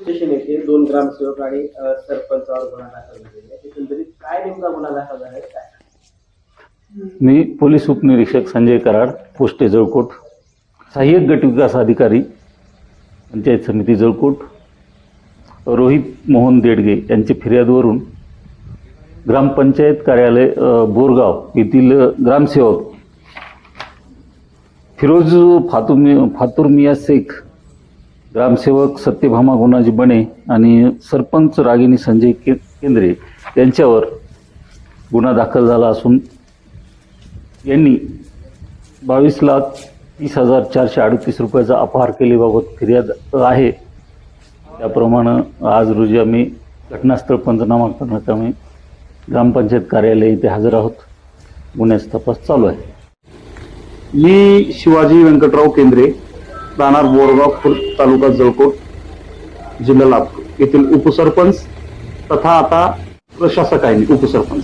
Station येथे 2 ग्रामसेवक आणि सरपंचावर गुन्हा दाखल झालेला आहे. एकंदरीत काय नेमका गुन्हा दाखल झाला आहे काय? मी पोलीस उपनिरीक्षक संजय कराड, पोस्ट जळकोट, सहाय्यक गट विकास अधिकारी, पंचायत समिती जळकोट, रोहित मोहन देडगे यांची फिर्यादवरून ग्रामपंचायत कार्यालय बोरगाव येथील ग्रामसेवक फिरोज फातूर मिया शेख, ग्रामसेवक सत्यभामा गुणाजी बने आणि सरपंच रागिनी संजय केंद्रे यांच्यावर गुन्हा दाखल झाला असून यांनी 22,30,438 रुपयाचा अपहार केल्याबाबत फिर्याद आहे. त्याप्रमाणे आज रोजी आम्ही घटनास्थळ पंचनामा करण्याकामी ग्रामपंचायत कार्यालय इथे हजर आहोत. गुन्ह्याचा तपास चालू आहे. मी शिवाजी व्यंकटराव केंद्रे, राहणार बोरगाव, खुर्द, तालुका जळकोट, जिल्हा लातूर येथील उपसरपंच तथा आता प्रशासक आहे. मी उपसरपंच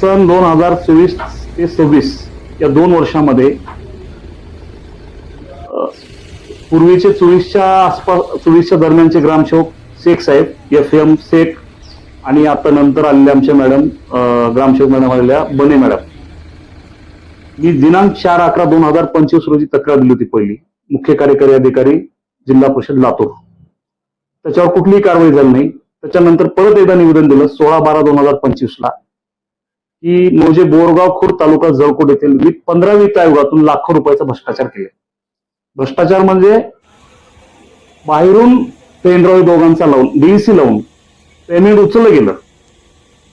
सन 2024 ते 26 या 2 वर्षामध्ये पूर्वीचे 24च्या दरम्यानचे ग्रामसेवक शेख साहेब, FM शेख आणि आता नंतर आलेल्या आमच्या मॅडम ग्रामसेवक मॅडम आलेल्या बने मॅडम. मी दिनांक 4/11/2025 रोजी तक्रार दिली होती पहिली, मुख्य कार्यकारी अधिकारी जिल्हा परिषद लातूर. त्याच्यावर कुठलीही कारवाई झाली नाही. त्याच्यानंतर परत एकदा निवेदन दिलं 16/12/2025 ला की मोजे बोरगाव खुर्द तालुका जळकोट येथील 15 वित्त आयोगातून लाखो रुपयाचा भ्रष्टाचार केले. भ्रष्टाचार म्हणजे बाहेरून पेनड्राईव्ह दोघांचा लावून DEC लावून पेमेंट उचललं गेलं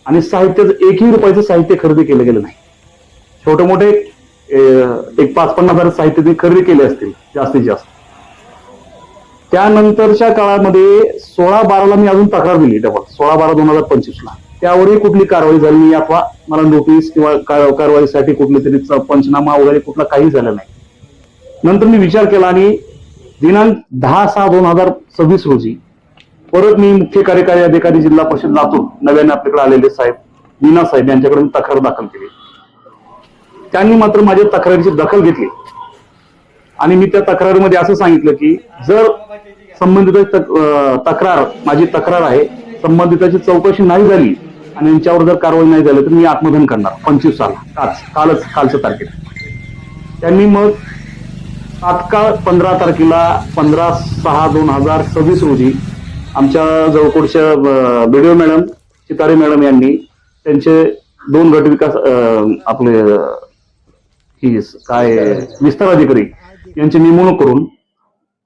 आणि साहित्याचं 1ही रुपयाचं साहित्य खरेदी केलं गेलं नाही. छोटे मोठे एक 5-50 हजार साहित्य खरेदी केले असतील जास्तीत जास्त. त्यानंतरच्या काळामध्ये 16/12 मी अजून तक्रार दिली, डबल 16/12/2025 ला. त्यावरही कुठली कारवाई झाली नाही अथवा मला नोटीस किंवा कारवाईसाठी कुठली तरी पंचनामा वगैरे कुठला काही झालं नाही. नंतर मी विचार केला आणि दिनांक 10/6/2026 रोजी परत मी मुख्य कार्यकारी अधिकारी जिल्हा परिषद लातूर नव्याने आपल्याकडे आलेले साहेब मीना साहेब यांच्याकडे तक्रार दाखल केली. त्यांनी मात्र माझ्या तक्रारीची दखल घेतली आणि मी त्या तक्रारीमध्ये असं सांगितलं की जर संबंधित तक्रार माझी तक्रार आहे, संबंधिताची चौकशी नाही झाली आणि यांच्यावर जर कारवाई नाही झाली तर मी आत्मदहन करणार 25 कालच्या तारखेला. त्यांनी मग तात्काळ 15 तारखेला 15/6/2026 रोजी आमच्या जळकोटच्या BDO मॅडम चितारे मॅडम यांनी त्यांचे 2 गट विकास आपले विस्तार अधिकारी यांची नेमणूक करून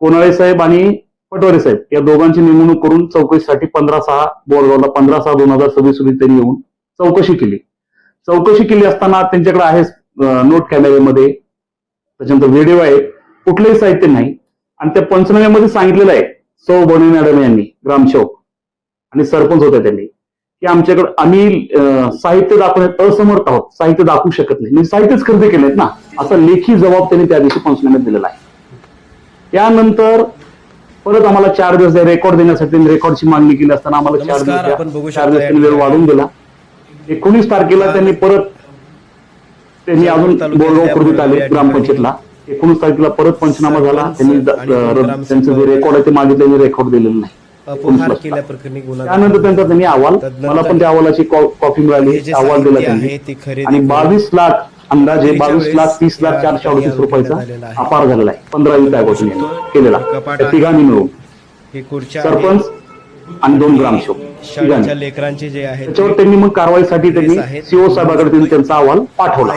कोनाळे साहेब आणि पटवारी साहेब या दोघांची नेमणूक करून चौकशीसाठी 15/6 बोरगावला 15/6/2026 रोजी त्यांनी येऊन चौकशी केली असताना त्यांच्याकडे आहे नोट कॅमेऱ्यामध्ये, त्याच्यानंतर व्हिडिओ आहे, कुठलेही साहित्य नाही. आणि त्या पंचनाम्यामध्ये सांगितलेलं आहे सौ बने मॅडम यांनी, ग्रामसेवक आणि सरपंच होते त्यांनी, की आमच्याकडे आम्ही साहित्य दाखवण्यात असमर्थ आहोत, साहित्य दाखवू शकत नाही, मी साहित्यच खरेदी केलेत ना, असा लेखी जबाब त्यांनी त्या दिवशी पंचनाम्यात दिलेला आहे. त्यानंतर परत आम्हाला 4 दिवस रेकॉर्ड देण्यासाठी रेकॉर्डची मागणी केली असताना आम्हाला 4 दिवस वेळ वाढवून दिला. 19 तारखेला त्यांनी परत अजून बोरगाव खुर्दीत आले ग्रामपंचायतला. 19 तारखेला परत पंचनामा झाला. त्यांनी त्यांचं जे रेकॉर्ड आहे ते मागितलं, रेकॉर्ड दिलेलं नाही. त्यानंतर त्यांनी अहवाल, मला पण त्या अहवालाची कॉपी मिळाली, अहवाल दिला त्यांनी आणि 22 लाख अंदाजे 22,30,438 रुपयाचा अपहार झालेला आहे 15 वित्त आयोगातून केलेला, त्या तिघांनी मिळून, सरपंच आणि 2 ग्रामसेवक लेकरांचे जे आहे त्याच्यावर त्यांनी मग कारवाईसाठी त्यांनी CO साहेबांकडे त्यांचा अहवाल पाठवला.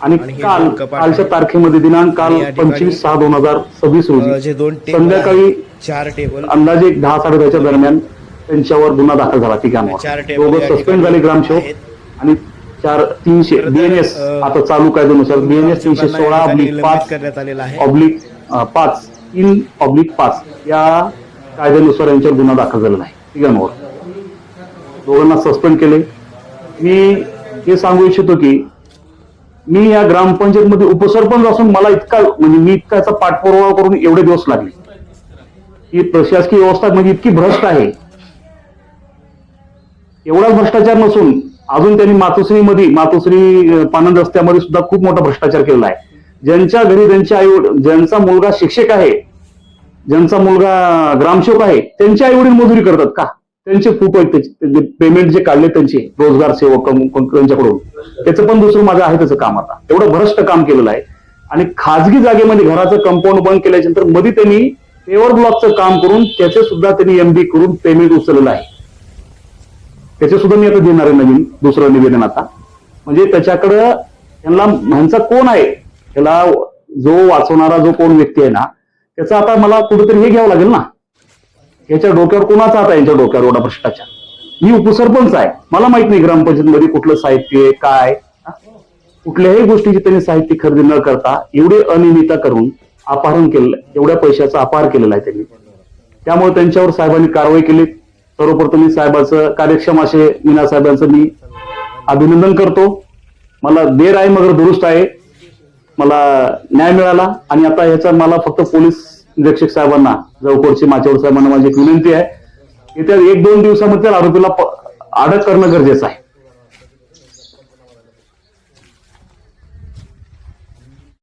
आणि कालच्या तारखेमध्ये दिनांक काल 25/6/2026 रोजी संध्याकाळी 4 टेबल अंदाजे 10-10:30 दरम्यान त्यांच्यावर गुन्हा दाखल झाला. तिघांवर दोघं सस्पेंड झाले ग्रामसेवक आणि 300 BNS आता चालू कायद्यानुसार BNS 316/5/3/5 या कायद्यानुसार यांच्यावर गुन्हा दाखल झालेला आहे. तिघांवर दोघांना सस्पेंड केले. मी हे सांगू इच्छितो की मी या ग्रामपंचायतमध्ये उपसरपंच असून मला मी इतका याचा पाठपुरावा करून एवढे दिवस लागले की प्रशासकीय व्यवस्था म्हणजे इतकी भ्रष्ट आहे. एवढाच भ्रष्टाचार नसून अजून त्यांनी मातोश्री पानंद रस्त्यामध्ये सुद्धा खूप मोठा भ्रष्टाचार केलेला आहे. ज्यांच्या घरी ज्यांचा मुलगा शिक्षक आहे, ज्यांचा मुलगा ग्रामसेवक आहे त्यांचे आई वडील मजुरी करतात का? त्यांचे फोटो आहेत, त्याचे पेमेंट जे काढले त्यांचे रोजगार सेवक त्यांच्याकडून, त्याचं पण दुसरं माझं आहे त्याचं काम. आता एवढं भ्रष्ट काम केलेलं आहे. आणि खाजगी जागेमध्ये घराचं कंपाऊंड बंद केल्याच्या नंतर मध्ये त्यांनी पेवर ब्लॉकचं काम करून त्याचे सुद्धा त्यांनी एमडी करून पेमेंट उचललेलं आहे. त्याचे सुद्धा मी आता देणार आहे नवीन दुसरं निवेदन आता. म्हणजे त्याच्याकडं त्यांना ह्यांचा कोण आहे, त्याला जो वाचवणारा जो कोण व्यक्ती आहे ना, त्याचा आता मला कुठेतरी हे घ्यावं लागेल ना. याच्या डोक्यावर कोणाचा आता यांच्या डोक्यावर एवढा भ्रष्टाचार? मी उपसरपंच आहे, मला माहित नाही ग्रामपंचायतीमध्ये कुठलं साहित्य आहे काय. कुठल्याही गोष्टीची त्यांनी साहित्य खरेदी न करता एवढे अनियमितता करून अपहरण केलेलं, एवढ्या पैशाचा अपहार केलेला आहे त्यांनी. त्यामुळे त्यांच्यावर साहेबांनी कारवाई केली. सर्वप्रथम मी साहेबांचं कार्यक्षम असे मीना साहेबांचं मी अभिनंदन करतो. मला देर आहे मगर दुरुस्त आहे, मला न्याय मिळाला. आणि आता ह्याचा मला फक्त पोलीस निरीक्षक साहेबांना, जवळकोटचे माचेवर साहेबांना माझी एक विनंती आहे, येत्या 1-2 दिवसामध्ये त्या आरोपीला अटक करणं गरजेचं आहे.